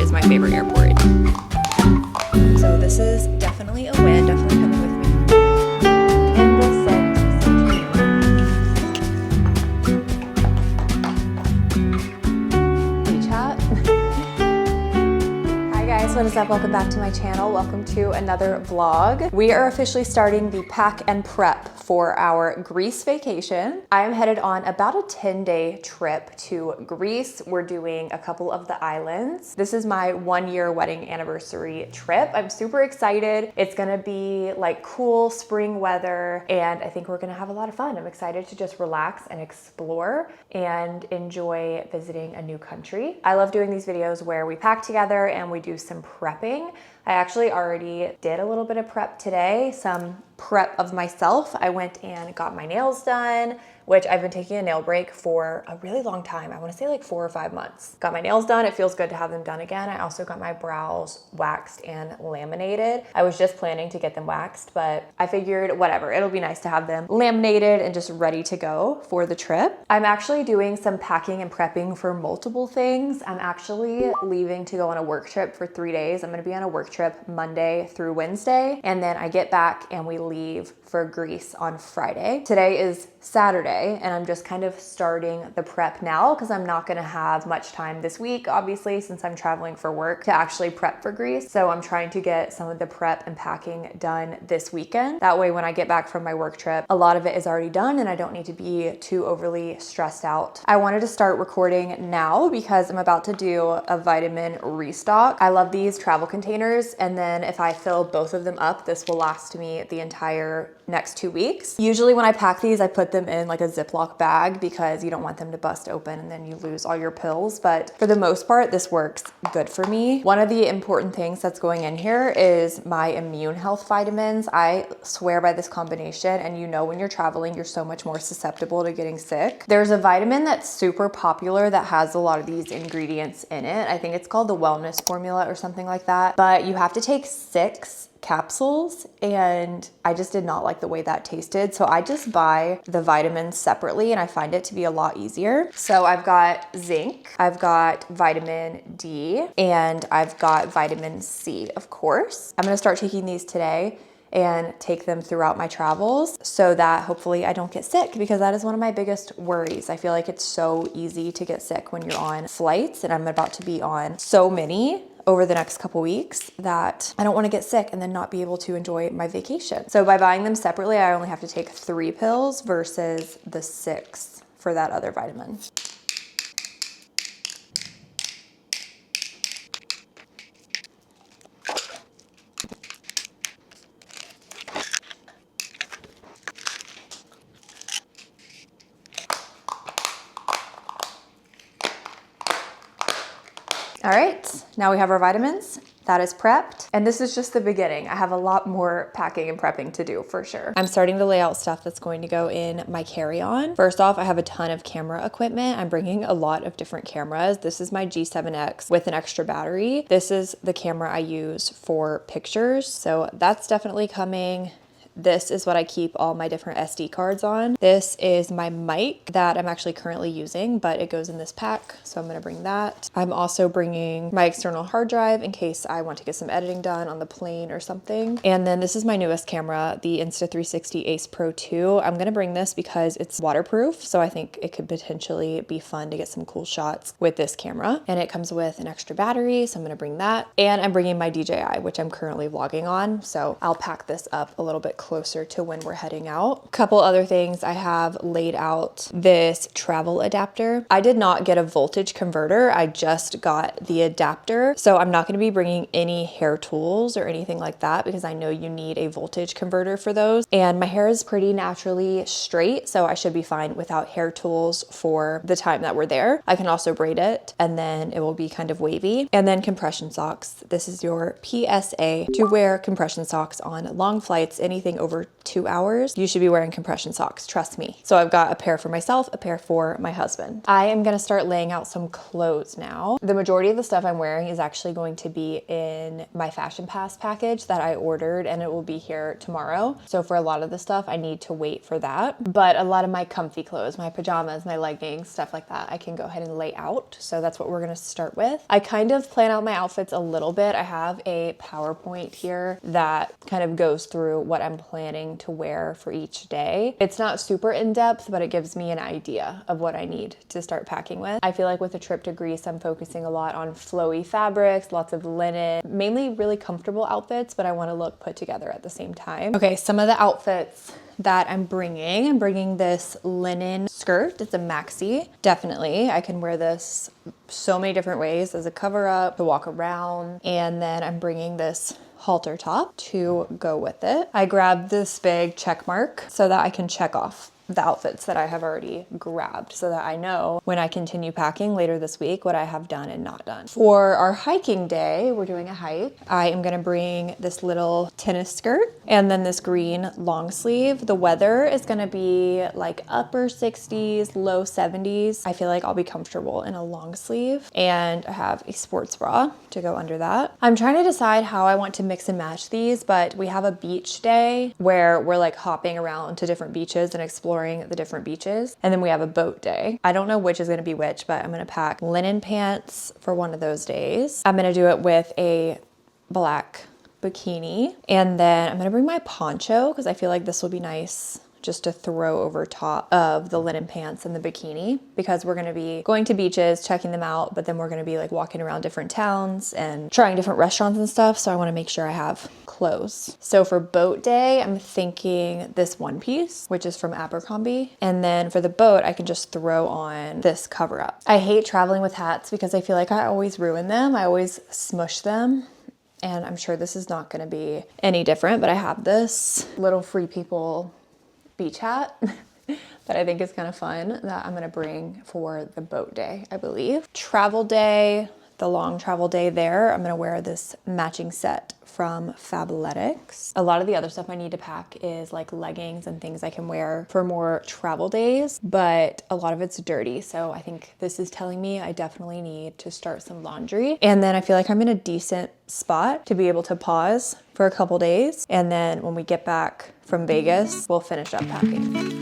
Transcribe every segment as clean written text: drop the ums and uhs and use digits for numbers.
airport is my favorite airport. So this is definitely a win, definitely coming with me. In the beach hat. Hi guys, what is up? Welcome back to my channel. Welcome to another vlog. We are officially starting the pack and prep for our Greece vacation. I am headed on about a 10-day trip to Greece. We're doing a couple of the islands. This is my 1-year wedding anniversary trip. I'm super excited. It's gonna be like cool spring weather, and I think we're gonna have a lot of fun. I'm excited to just relax and explore and enjoy visiting a new country. I love doing these videos where we pack together and we do some prepping. I actually already did a little bit of prep today, some prep of myself. I went and got my nails done, which I've been taking a nail break for a really long time. I wanna say like 4 or 5 months. Got my nails done. It feels good to have them done again. I also got my brows waxed and laminated. I was just planning to get them waxed, but I figured whatever, it'll be nice to have them laminated and just ready to go for the trip. I'm actually doing some packing and prepping for multiple things. I'm actually leaving to go on a work trip for 3 days. I'm gonna be on a work trip Monday through Wednesday, and then I get back and we leave for Greece on Friday. Today is Saturday, and I'm just kind of starting the prep now because I'm not gonna have much time this week, obviously, since I'm traveling for work, to actually prep for Greece. So I'm trying to get some of the prep and packing done this weekend. That way, when I get back from my work trip, a lot of it is already done and I don't need to be too overly stressed out. I wanted to start recording now because I'm about to do a vitamin restock. I love these travel containers, and then if I fill both of them up, this will last me the entire next 2 weeks. Usually when I pack these, I put them in like a Ziploc bag because you don't want them to bust open and then you lose all your pills. But for the most part, this works good for me. One of the important things that's going in here is my immune health vitamins. I swear by this combination, and you know when you're traveling, you're so much more susceptible to getting sick. There's a vitamin that's super popular that has a lot of these ingredients in it. I think it's called the wellness formula or something like that. But you have to take 6 capsules, and I just did not like the way that tasted. So I just buy the vitamins separately, and I find it to be a lot easier. So I've got zinc, I've got vitamin D, and I've got vitamin C, of course. I'm gonna start taking these today and take them throughout my travels so that hopefully I don't get sick, because that is one of my biggest worries. I feel like it's so easy to get sick when you're on flights, and I'm about to be on so many over the next couple weeks that I don't want to get sick and then not be able to enjoy my vacation. So by buying them separately, I only have to take 3 pills versus the 6 for that other vitamin. All right, now we have our vitamins. That is prepped. And this is just the beginning. I have a lot more packing and prepping to do for sure. I'm starting to lay out stuff that's going to go in my carry-on. First off, I have a ton of camera equipment. I'm bringing a lot of different cameras. This is my G7X with an extra battery. This is the camera I use for pictures. So that's definitely coming. This is what I keep all my different SD cards on. This is my mic that I'm actually currently using, but it goes in this pack, so I'm gonna bring that. I'm also bringing my external hard drive in case I want to get some editing done on the plane or something. And then this is my newest camera, the Insta360 Ace Pro 2. I'm gonna bring this because it's waterproof, so I think it could potentially be fun to get some cool shots with this camera. And it comes with an extra battery, so I'm gonna bring that. And I'm bringing my DJI, which I'm currently vlogging on, so I'll pack this up a little bit closer to when we're heading out. A couple other things, I have laid out this travel adapter. I did not get a voltage converter, I just got the adapter. So I'm not gonna be bringing any hair tools or anything like that because I know you need a voltage converter for those. And my hair is pretty naturally straight, so I should be fine without hair tools for the time that we're there. I can also braid it and then it will be kind of wavy. And then compression socks. This is your PSA to wear compression socks on long flights, anything anything over 2 hours, you should be wearing compression socks, trust me. So I've got a pair for myself, a pair for my husband. I am gonna start laying out some clothes now. The majority of the stuff I'm wearing is actually going to be in my Fashion Pass package that I ordered, and it will be here tomorrow. So for a lot of the stuff, I need to wait for that. But a lot of my comfy clothes, my pajamas, my leggings, stuff like that, I can go ahead and lay out. So that's what we're gonna start with. I kind of plan out my outfits a little bit. I have a PowerPoint here that kind of goes through what I'm planning to wear for each day. It's not super in-depth, but it gives me an idea of what I need to start packing with. I feel like with a trip to Greece, I'm focusing a lot on flowy fabrics, lots of linen, mainly really comfortable outfits, but I want to look put together at the same time. Okay, some of the outfits that I'm bringing this linen skirt. It's a maxi. Definitely, I can wear this so many different ways as a cover up, to walk around. And then I'm bringing this halter top to go with it. I grabbed this big check mark so that I can check off the outfits that I have already grabbed so that I know when I continue packing later this week what I have done and not done. For our hiking day, we're doing a hike. I am gonna bring this little tennis skirt and then this green long sleeve. The weather is gonna be like upper 60s, low 70s. I feel like I'll be comfortable in a long sleeve, and I have a sports bra to go under that. I'm trying to decide how I want to mix and match these, but we have a beach day where we're like hopping around to different beaches and exploring the different beaches. And then we have a boat day. I don't know which is gonna be which, but I'm gonna pack linen pants for one of those days. I'm gonna do it with a black bikini. And then I'm gonna bring my poncho because I feel like this will be nice just to throw over top of the linen pants and the bikini, because we're gonna be going to beaches, checking them out, but then we're gonna be like walking around different towns and trying different restaurants and stuff. So I wanna make sure I have clothes. So for boat day, I'm thinking this one piece, which is from Abercrombie. And then for the boat, I can just throw on this cover up. I hate traveling with hats because I feel like I always ruin them. I always smush them. And I'm sure this is not gonna be any different, but I have this little Free People beach hat that I think is kind of fun that I'm gonna bring for the boat day, I believe. Travel day, the long travel day there, I'm gonna wear this matching set from Fabletics. A lot of the other stuff I need to pack is like leggings and things I can wear for more travel days, but a lot of it's dirty. So I think this is telling me I definitely need to start some laundry. And then I feel like I'm in a decent spot to be able to pause for a couple days. And then when we get back from Vegas, we'll finish up packing.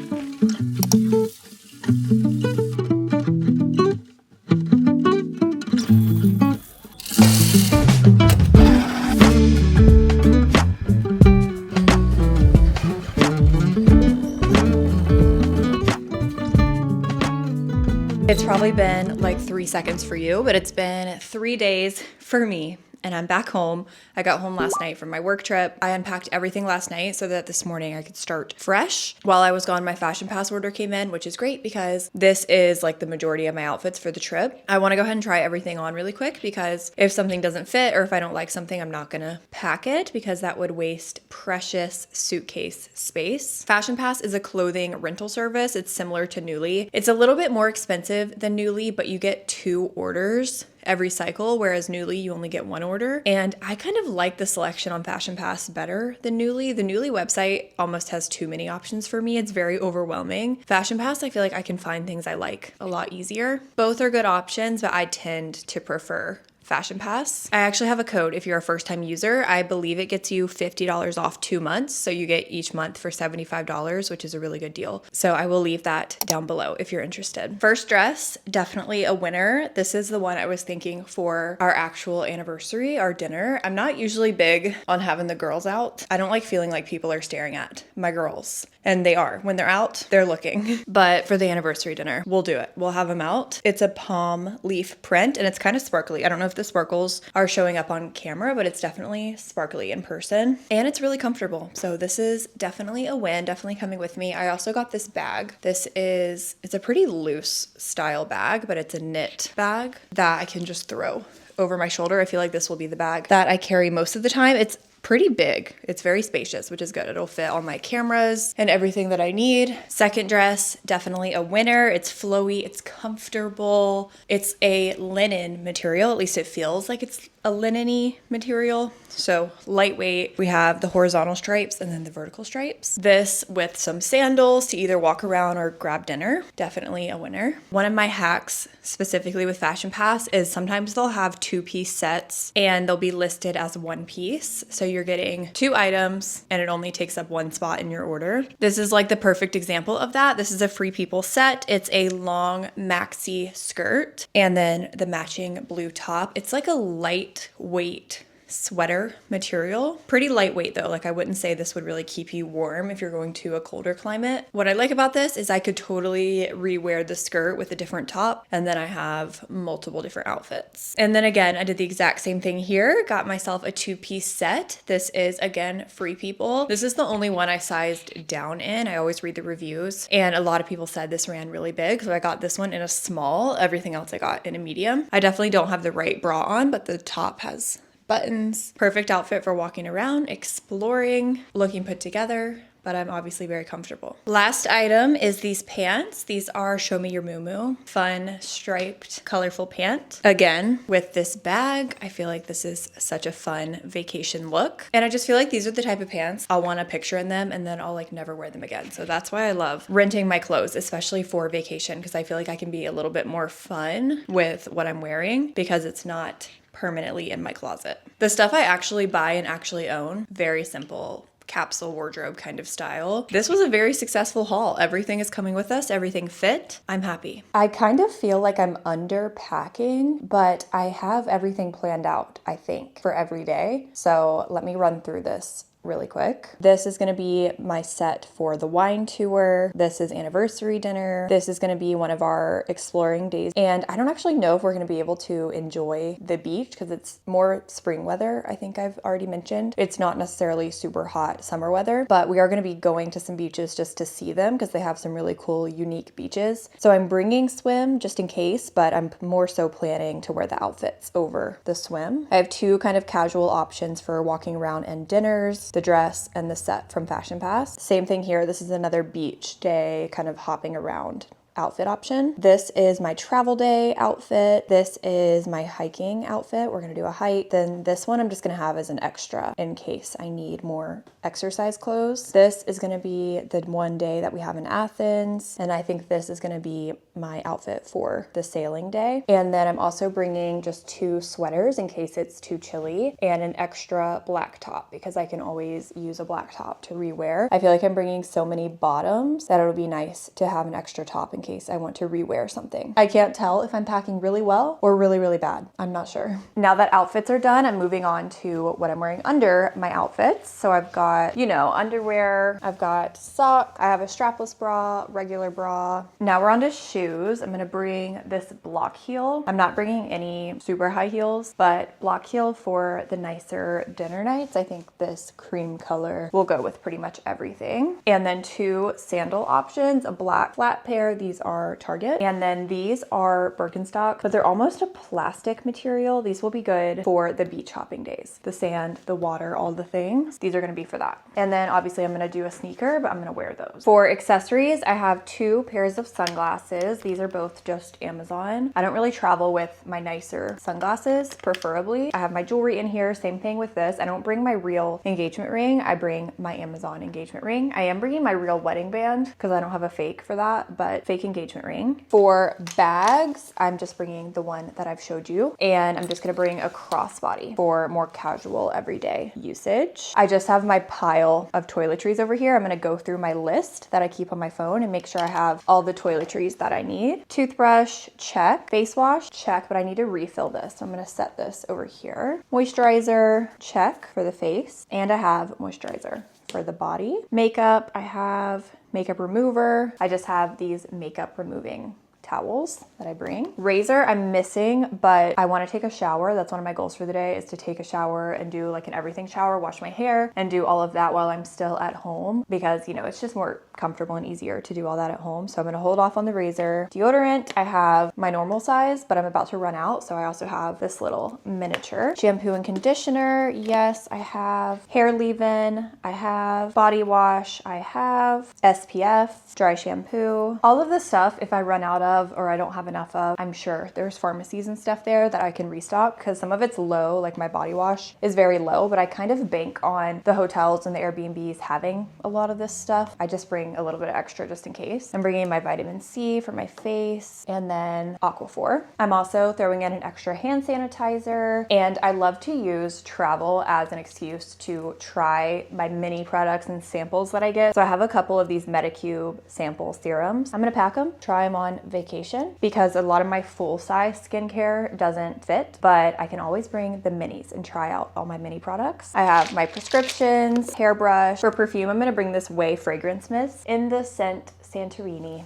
It's probably been like 3 seconds for you, but it's been 3 days for me. And I'm back home. I got home last night from my work trip. I unpacked everything last night so that this morning I could start fresh. While I was gone, my Fashion Pass order came in, which is great because this is like the majority of my outfits for the trip. I want to go ahead and try everything on really quick because if something doesn't fit or if I don't like something, I'm not gonna pack it because that would waste precious suitcase space. Fashion Pass is a clothing rental service. It's similar to Nuuly. It's a little bit more expensive than Nuuly, but you get 2 orders every cycle, whereas Nuuly, you only get 1 order. And I kind of like the selection on Fashion Pass better than Nuuly. The Nuuly website almost has too many options for me. It's very overwhelming. Fashion Pass, I feel like I can find things I like a lot easier. Both are good options, but I tend to prefer Fashion Pass. I actually have a code if you're a first-time user. I believe it gets you $50 off 2 months. So you get each month for $75, which is a really good deal. So I will leave that down below if you're interested. First dress, definitely a winner. This is the one I was thinking for our actual anniversary, our dinner. I'm not usually big on having the girls out. I don't like feeling like people are staring at my girls. And they are. When they're out, they're looking. But for the anniversary dinner, we'll do it. We'll have them out. It's a palm leaf print and it's kind of sparkly. I don't know if the sparkles are showing up on camera, but it's definitely sparkly in person. And it's really comfortable. So this is definitely a win, definitely coming with me. I also got this bag. It's a pretty loose style bag, but it's a knit bag that I can just throw over my shoulder. I feel like this will be the bag that I carry most of the time. It's pretty big. It's very spacious, which is good. It'll fit all my cameras and everything that I need. Second dress, definitely a winner. It's flowy, it's comfortable. It's a linen material. At least it feels like it's a linen-y material, so lightweight. We have the horizontal stripes and then the vertical stripes. This with some sandals to either walk around or grab dinner. Definitely a winner. One of my hacks specifically with Fashion Pass is sometimes they'll have 2-piece sets and they'll be listed as 1 piece. So you're getting 2 items and it only takes up 1 spot in your order. This is like the perfect example of that. This is a Free People set. It's a long maxi skirt and then the matching blue top. It's like a lightweight sweater material. Pretty lightweight though. Like I wouldn't say this would really keep you warm if you're going to a colder climate. What I like about this is I could totally rewear the skirt with a different top and then I have multiple different outfits. And then again, I did the exact same thing here. Got myself a 2-piece set. This is again Free People. This is the only one I sized down in. I always read the reviews and a lot of people said this ran really big. So I got this one in a small. Everything else I got in a medium. I definitely don't have the right bra on, but the top has buttons. Perfect outfit for walking around, exploring, looking put together, but I'm obviously very comfortable. Last item is these pants. These are Show Me Your Moo. Fun, striped, colorful pant. Again, with this bag, I feel like this is such a fun vacation look. And I just feel like these are the type of pants I'll want a picture in them and then I'll like never wear them again. So that's why I love renting my clothes, especially for vacation, because I feel like I can be a little bit more fun with what I'm wearing because it's not permanently in my closet. The stuff I actually buy and actually own, very simple capsule wardrobe kind of style. This was a very successful haul. Everything is coming with us. Everything fit. I'm happy. I kind of feel like I'm under packing, but I have everything planned out, I think, for every day. So let me run through this really quick. This is going to be my set for the wine tour. This is anniversary dinner. This is going to be one of our exploring days. And I don't actually know if we're going to be able to enjoy the beach because it's more spring weather. I think I've already mentioned. It's not necessarily super hot summer weather, but we are going to be going to some beaches just to see them because they have some really cool, unique beaches. So I'm bringing swim just in case, but I'm more so planning to wear the outfits over the swim. I have 2 kind of casual options for walking around and dinners. The dress and the set from Fashion Pass. Same thing here. This is another beach day kind of hopping around outfit option. This is my travel day outfit. This is my hiking outfit. We're gonna do a hike. Then this one I'm just gonna have as an extra in case I need more exercise clothes. This is gonna be the one day that we have in Athens. And I think this is gonna be my outfit for the sailing day. And then I'm also bringing just 2 sweaters in case it's too chilly and an extra black top because I can always use a black top to rewear. I feel like I'm bringing so many bottoms that it'll be nice to have an extra top in case I want to rewear something. I can't tell if I'm packing really well or really, really bad. I'm not sure. Now that outfits are done, I'm moving on to what I'm wearing under my outfits. So I've got, you know, underwear, I've got socks, I have a strapless bra, regular bra. Now we're on to shoes. I'm gonna bring this block heel. I'm not bringing any super high heels, but block heel for the nicer dinner nights. I think this cream color will go with pretty much everything. And then 2 sandal options, a black flat pair. These are Target. And then these are Birkenstock, but they're almost a plastic material. These will be good for the beach hopping days. The sand, the water, all the things. These are gonna be for that. And then obviously I'm gonna do a sneaker, but I'm gonna wear those. For accessories, I have 2 pairs of sunglasses. These are both just Amazon. I don't really travel with my nicer sunglasses, preferably. I have my jewelry in here, same thing with this. I don't bring my real engagement ring. I bring my Amazon engagement ring. I am bringing my real wedding band because I don't have a fake for that, but fake engagement ring. For bags, I'm just bringing the one that I've showed you, and I'm just gonna bring a crossbody for more casual everyday usage. I just have my pile of toiletries over here. I'm gonna go through my list that I keep on my phone and make sure I have all the toiletries that I need. Toothbrush, check. Face wash, check, but I need to refill this. So I'm gonna set this over here. Moisturizer, check for the face, and I have moisturizer for the body. Makeup, I have makeup remover. I just have these makeup removing towels that I bring. Razor I'm missing, but I want to take a shower. That's one of my goals for the day, is to take a shower and do like an everything shower, wash my hair and do all of that while I'm still at home because, you know, it's just more comfortable and easier to do all that at home. So I'm going to hold off on the razor. Deodorant, I have my normal size, but I'm about to run out. So I also have this little miniature. Shampoo and conditioner. Yes, I have hair leave-in. I have body wash. I have SPF, dry shampoo. All of the stuff, if I run out of, of, or I don't have enough of, I'm sure there's pharmacies and stuff there that I can restock, because some of it's low, like my body wash is very low, but I kind of bank on the hotels and the Airbnbs having a lot of this stuff. I just bring a little bit of extra just in case. I'm bringing my vitamin C for my face, and then Aquaphor. I'm also throwing in an extra hand sanitizer, and I love to use travel as an excuse to try my mini products and samples that I get. So I have a couple of these Medicube sample serums. I'm gonna pack them, try them on vacation, because a lot of my full-size skincare doesn't fit, but I can always bring the minis and try out all my mini products. I have my prescriptions, hairbrush. For perfume, I'm gonna bring this Way Fragrance Mist in the scent Santorini.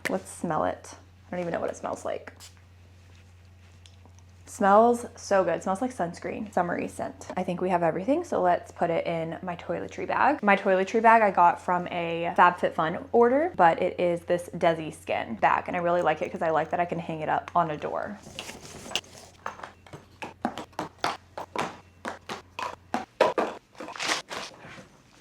Let's smell it. I don't even know what it smells like. Smells so good. It smells like sunscreen, summery scent. I think we have everything, so let's put it in my toiletry bag. My toiletry bag I got from a FabFitFun order, but it is this Desi Skin bag, and I really like it because I like that I can hang it up on a door.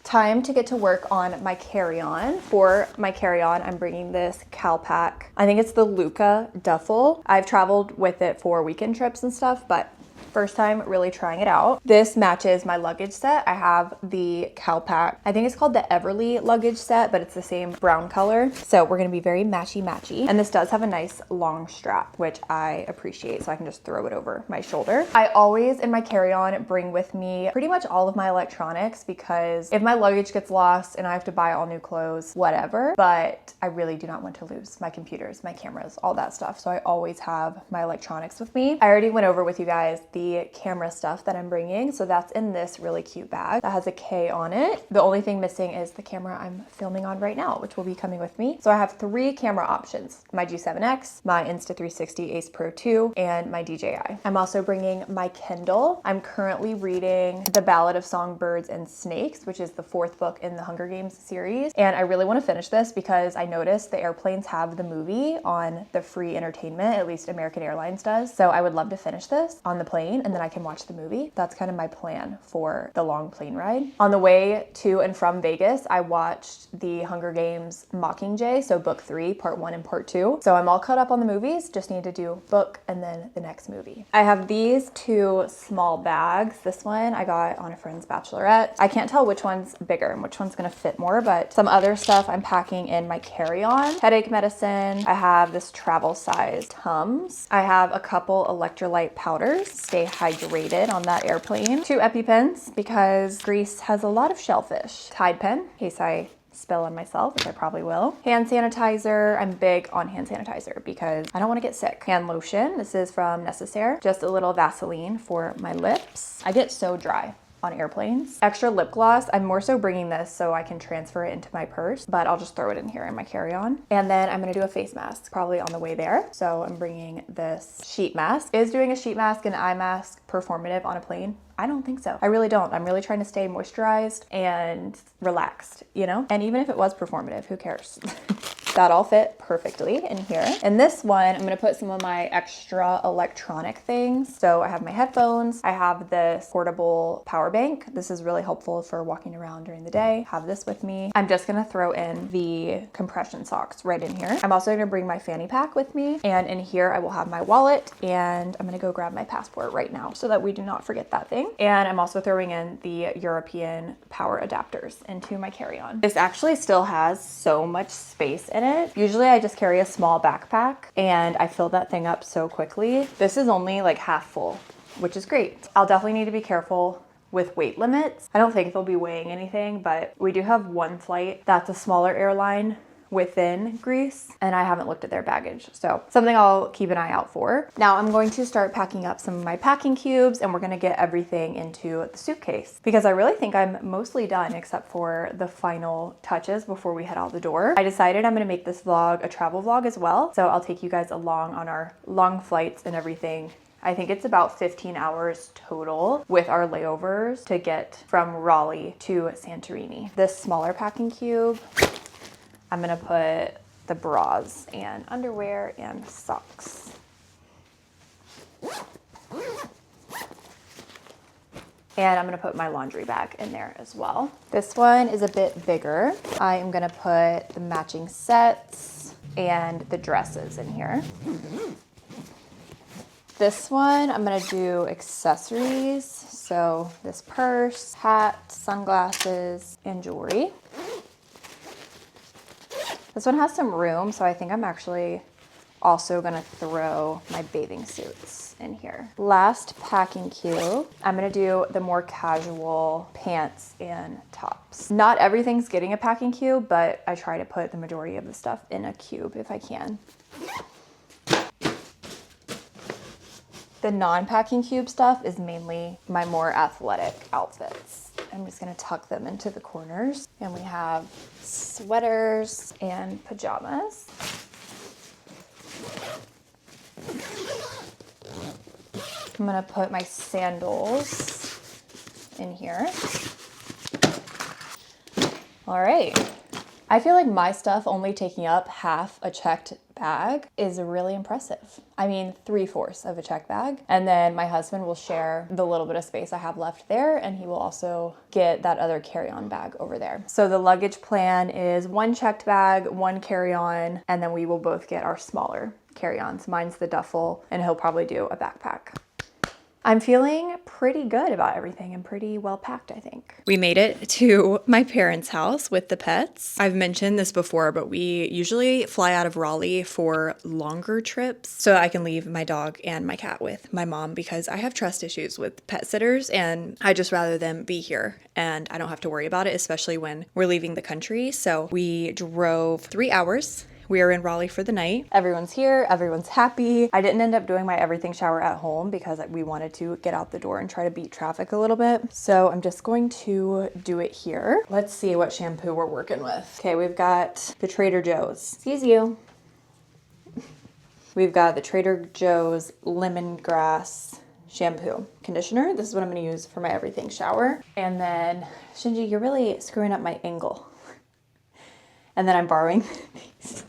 Time to get to work on my carry-on. For my carry-on, I'm bringing this Calpac. I think it's the Luca duffel. I've traveled with it for weekend trips and stuff, but first time really trying it out. This matches my luggage set. I have the Calpac, I think it's called the Everly luggage set, but it's the same brown color. So we're gonna be very matchy-matchy. And this does have a nice long strap, which I appreciate, so I can just throw it over my shoulder. I always, in my carry-on, bring with me pretty much all of my electronics, because if my luggage gets lost and I have to buy all new clothes, whatever, but I really do not want to lose my computers, my cameras, all that stuff. So I always have my electronics with me. I already went over with you guys the camera stuff that I'm bringing. So that's in this really cute bag that has a K on it. The only thing missing is the camera I'm filming on right now, which will be coming with me. So I have 3 camera options: my G7X, my Insta360 Ace Pro 2, and my DJI. I'm also bringing my Kindle. I'm currently reading The Ballad of Songbirds and Snakes, which is the 4th book in the Hunger Games series. And I really want to finish this because I noticed the airplanes have the movie on the free entertainment, at least American Airlines does. So I would love to finish this on the plane, and then I can watch the movie. That's kind of my plan for the long plane ride. On the way to and from Vegas, I watched the Hunger Games Mockingjay, so book 3, part 1 and part 2. So I'm all caught up on the movies, just need to do book and then the next movie. I have these 2 small bags. This one I got on a friend's bachelorette. I can't tell which one's bigger and which one's gonna fit more, but some other stuff I'm packing in my carry-on. Headache medicine. I have this travel size Tums. I have a couple electrolyte powders. Stay hydrated on that airplane. 2 EpiPens because Greece has a lot of shellfish. Tide pen in case I spill on myself, which I probably will. Hand sanitizer. I'm big on hand sanitizer because I don't want to get sick. Hand lotion. This is from Necessaire. Just a little Vaseline for my lips. I get so dry on airplanes. Extra lip gloss. I'm more so bringing this so I can transfer it into my purse, but I'll just throw it in here in my carry-on. And then I'm gonna do a face mask probably on the way there. So I'm bringing this sheet mask. Is doing a sheet mask and eye mask performative on a plane? I don't think so. I really don't. I'm really trying to stay moisturized and relaxed, you know? And even if it was performative, who cares? That all fit perfectly in here. And this one, I'm gonna put some of my extra electronic things. So I have my headphones. I have this portable power bank. This is really helpful for walking around during the day. Have this with me. I'm just gonna throw in the compression socks right in here. I'm also gonna bring my fanny pack with me. And in here, I will have my wallet, and I'm gonna go grab my passport right now so that we do not forget that thing. And I'm also throwing in the European power adapters into my carry-on. This actually still has so much space in it. Usually I just carry a small backpack and I fill that thing up so quickly. This is only like half full, which is great. I'll definitely need to be careful with weight limits. I don't think they'll be weighing anything, but we do have one flight that's a smaller airline within Greece, and I haven't looked at their baggage. So something I'll keep an eye out for. Now I'm going to start packing up some of my packing cubes, and we're gonna get everything into the suitcase because I really think I'm mostly done except for the final touches before we head out the door. I decided I'm gonna make this vlog a travel vlog as well. So I'll take you guys along on our long flights and everything. I think it's about 15 hours total with our layovers to get from Raleigh to Santorini. This smaller packing cube, I'm gonna put the bras and underwear and socks. And I'm gonna put my laundry bag in there as well. This one is a bit bigger. I am gonna put the matching sets, and the dresses in here. This one, I'm gonna do accessories. So this purse, hat, sunglasses, and jewelry. This one has some room, so I think I'm actually also gonna throw my bathing suits in here. Last packing cube, I'm gonna do the more casual pants and tops. Not everything's getting a packing cube, but I try to put the majority of the stuff in a cube if I can. The non-packing cube stuff is mainly my more athletic outfits. I'm just gonna tuck them into the corners. And we have sweaters and pajamas. I'm gonna put my sandals in here. All right. I feel like my stuff only taking up half a checked bag is really impressive. I mean, 3/4 of a checked bag. And then my husband will share the little bit of space I have left there, and he will also get that other carry-on bag over there. So the luggage plan is 1 checked bag, 1 carry-on, and then we will both get our smaller carry-ons. Mine's the duffel, and he'll probably do a backpack. I'm feeling pretty good about everything and pretty well packed, I think. We made it to my parents' house with the pets. I've mentioned this before, but we usually fly out of Raleigh for longer trips so I can leave my dog and my cat with my mom because I have trust issues with pet sitters and I just rather them be here and I don't have to worry about it, especially when we're leaving the country. So we drove 3 hours. We are in Raleigh for the night. Everyone's here, everyone's happy. I didn't end up doing my everything shower at home because we wanted to get out the door and try to beat traffic a little bit. So I'm just going to do it here. Let's see what shampoo we're working with. Okay, we've got the Trader Joe's. Excuse you. We've got the Trader Joe's lemongrass shampoo conditioner. This is what I'm gonna use for my everything shower. And then, Shinji, you're really screwing up my angle. And then I'm borrowing these.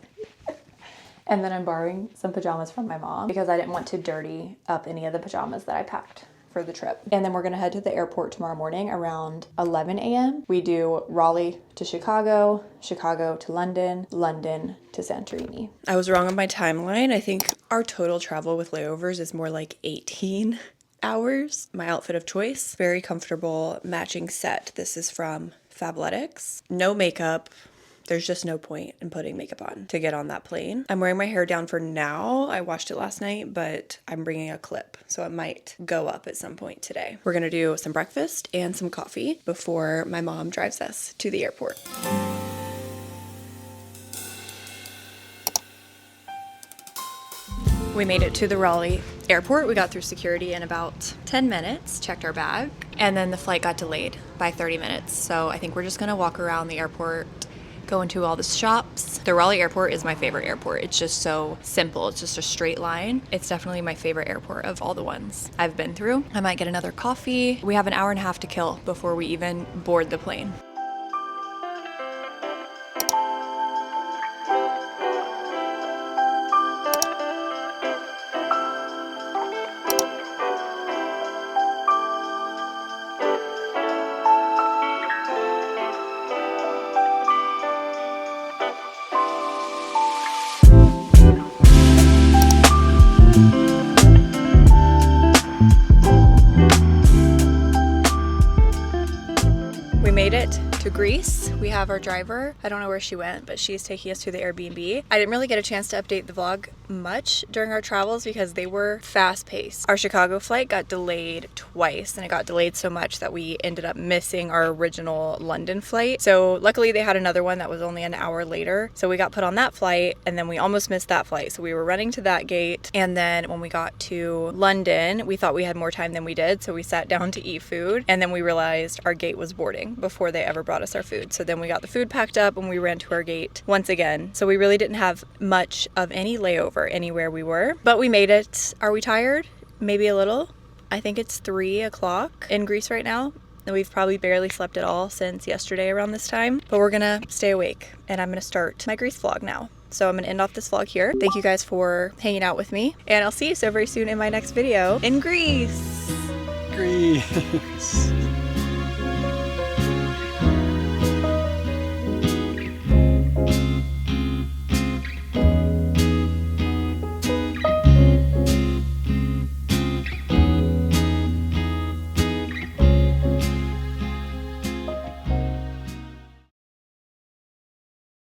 And then I'm borrowing some pajamas from my mom because I didn't want to dirty up any of the pajamas that I packed for the trip. And then we're gonna head to the airport tomorrow morning around 11 a.m. We do Raleigh to Chicago, Chicago to London, London to Santorini. I was wrong on my timeline. I think our total travel with layovers is more like 18 hours. My outfit of choice, very comfortable matching set. This is from Fabletics. No makeup. There's just no point in putting makeup on to get on that plane. I'm wearing my hair down for now. I washed it last night, but I'm bringing a clip, so it might go up at some point today. We're gonna do some breakfast and some coffee before my mom drives us to the airport. We made it to the Raleigh airport. We got through security in about 10 minutes, checked our bag, and then the flight got delayed by 30 minutes. So I think we're just gonna walk around the airport, go into all the shops. The Raleigh airport is my favorite airport. It's just so simple. It's just a straight line. It's definitely my favorite airport of all the ones I've been through. I might get another coffee. We have an hour and a half to kill before we even board the plane. To Greece. We have our driver. I don't know where she went, but she's taking us to the Airbnb. I didn't really get a chance to update the vlog much during our travels because they were fast paced. Our Chicago flight got delayed twice, and it got delayed so much that we ended up missing our original London flight. So luckily they had another one that was only an hour later. So we got put on that flight and then we almost missed that flight. So we were running to that gate. And then when we got to London, we thought we had more time than we did. So we sat down to eat food and then we realized our gate was boarding before they ever brought us our food. So then we got the food packed up and we ran to our gate once again. So we really didn't have much of any layover anywhere we were, but we made it. Are we tired? Maybe a little. I think it's 3 o'clock in Greece right now. And we've probably barely slept at all since yesterday around this time, but we're gonna stay awake and I'm gonna start my Greece vlog now. So I'm gonna end off this vlog here. Thank you guys for hanging out with me and I'll see you so very soon in my next video in Greece. Greece.